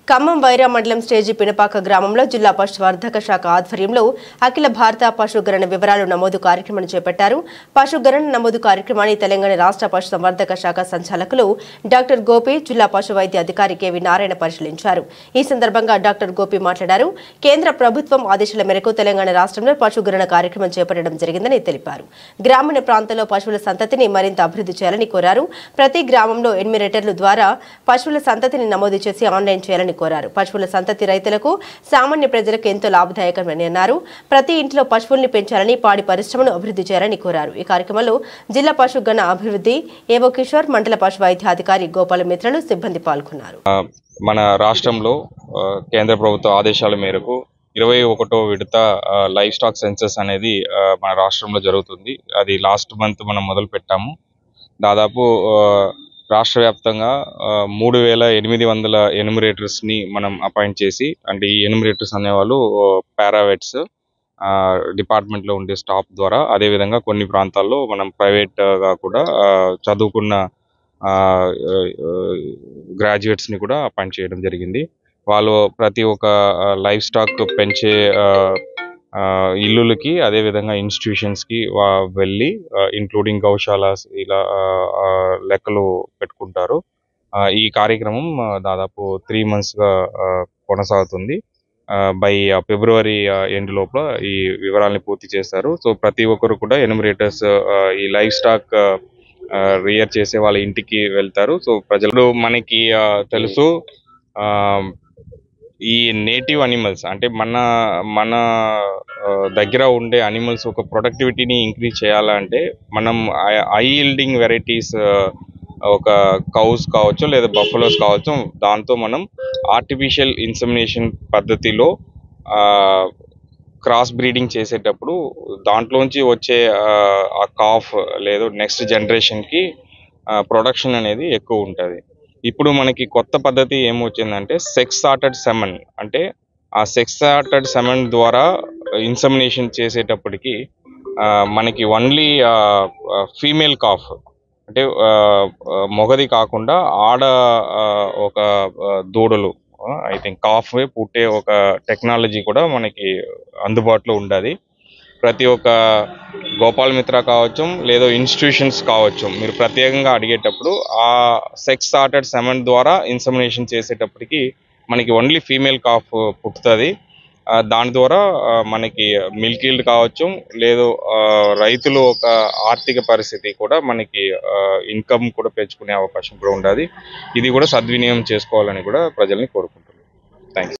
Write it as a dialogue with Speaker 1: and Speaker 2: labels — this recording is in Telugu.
Speaker 1: ఖమ్మం వైరా మండలం స్టేజీ పినపాక గ్రామంలో జిల్లా పశువర్ధక శాఖ ఆధ్వర్యంలో అఖిల భారత పశుగణన వివరాలు నమోదు కార్యక్రమాన్ని చేపట్టారు. పశుగణన నమోదు కార్యక్రమాన్ని తెలంగాణ రాష్ట్ర పశుసంవర్ధక శాఖ సంచాలకులు డాక్టర్ గోపి, జిల్లా పశు వైద్య అధికారి కెవి నారాయణ పరిశీలించారు. ఈ సందర్భంగా డాక్టర్ గోపి మాట్లాడారు. కేంద్ర ప్రభుత్వం ఆదేశాల మేరకు తెలంగాణ రాష్ట్రంలో పశుగణన కార్యక్రమం చేపట్టడం జరిగిందని తెలిపారు. గ్రామీణ ప్రాంతాల్లో పశువుల సంతతిని మరింత అభివృద్ధి చేయాలని కోరారు. ప్రతి గ్రామంలో ఎన్యూమరేటర్ల ద్వారా పశువుల సంతతిని నమోదు చేసి ఆన్లైన్ చేయాలని కోరారు. పశువుల సంతతి రైతులకు, సామాన్య ప్రజలకు ఎంతో లాభదాయకమని అన్నారు. ప్రతి ఇంట్లో పశువుల్ని పెంచాలని, పాడి పరిశ్రమను అభివృద్ధి చేయాలని కోరారు. ఈ కార్యక్రమంలో జిల్లా పశుగణ అభివృద్ధి ఏవో కిషోర్, మండల పశు వైద్యాధికారి గోపాల మిత్రులు, సిబ్బంది పాల్గొన్నారు.
Speaker 2: మన రాష్ట్రంలో కేంద్ర ప్రభుత్వ ఆదేశాల మేరకు 21వ విడత లైవ్ స్టాక్ సెన్సస్ అనేది మన రాష్ట్రంలో జరుగుతుంది. అది లాస్ట్ మంత్ మనం మొదలు పెట్టాము. దాదాపు రాష్ట్ర వ్యాప్తంగా 3800 ఎన్యూమరేటర్స్ని మనం అపాయింట్ చేసి, అంటే ఈ ఎన్యూమరేటర్స్ అనేవాళ్ళు పారావెట్స్ డిపార్ట్మెంట్లో ఉండే స్టాఫ్ ద్వారా, అదేవిధంగా కొన్ని ప్రాంతాల్లో మనం ప్రైవేట్గా కూడా చదువుకున్న గ్రాడ్యుయేట్స్ని కూడా అపాయింట్ చేయడం జరిగింది. వాళ్ళు ప్రతి ఒక్క లైవ్ స్టాక్ పెంచే ఇల్లులకి, అదేవిధంగా ఇన్స్టిట్యూషన్స్కి వెళ్ళి, ఇంక్లూడింగ్ గౌశాలాస్, ఇలా లెక్కలు పెట్టుకుంటారు. ఈ కార్యక్రమం దాదాపు 3 monthsగా కొనసాగుతుంది. బై ఫిబ్రవరి ఎండ్ లోపల ఈ వివరాలని పూర్తి చేస్తారు. సో ప్రతి ఒక్కరు కూడా ఎన్యూమరేటర్స్ ఈ లైవ్ స్టాక్ రియర్ చేసే వాళ్ళ ఇంటికి వెళ్తారు. సో ప్రజలు, మనకి తెలుసు, ఈ నేటివ్ అనిమల్స్ అంటే మన దగ్గర ఉండే అనిమల్స్ ఒక ప్రొడక్టివిటీని ఇంక్రీజ్ చేయాలంటే మనం హై ఈల్డింగ్ వెరైటీస్, ఒక కౌస్ కావచ్చు లేదా బఫలోస్ కావచ్చు, దాంతో మనం ఆర్టిఫిషియల్ ఇన్సెమినేషన్ పద్ధతిలో క్రాస్ బ్రీడింగ్ చేసేటప్పుడు దాంట్లోంచి వచ్చే ఆ కాఫ్ లేదా నెక్స్ట్ జనరేషన్కి ప్రొడక్షన్ అనేది ఎక్కువ ఉంటుంది. ఇప్పుడు మనకి కొత్త పద్ధతి ఏమొచ్చిందంటే సెక్స్ సార్టెడ్ సెమన్. అంటే ఆ సెక్స్ సార్టెడ్ సెమన్ ద్వారా ఇన్సెమినేషన్ చేసేటప్పటికి మనకి ఓన్లీ ఫీమేల్ కాఫ్, అంటే మొగది కాకుండా ఆడ ఒక దూడలు, ఐ థింక్ కాఫ్ పుట్టే ఒక టెక్నాలజీ కూడా మనకి అందుబాటులో ఉండాలి. ప్రతి ఒక్క గోపాల్ మిత్ర కావచ్చు లేదా ఇన్స్టిట్యూషన్స్ కావచ్చు, మీరు ప్రత్యేకంగా అడిగేటప్పుడు ఆ సెక్స్ సార్టెడ్ సెమన్ ద్వారా ఇన్సెమినేషన్ చేసేటప్పటికి మనకి ఓన్లీ ఫీమేల్ కాఫ్ పుట్టుతుంది. దాని ద్వారా మనకి మిల్క్ ఈల్డ్ కావచ్చు, లేదు రైతులు ఒక ఆర్థిక పరిస్థితి కూడా, మనకి ఇన్కమ్ కూడా పెంచుకునే అవకాశం కూడా ఉండాలి. ఇది కూడా సద్వినియోగం చేసుకోవాలని కూడా ప్రజల్ని కోరుకుంటున్నాను. థ్యాంక్స్.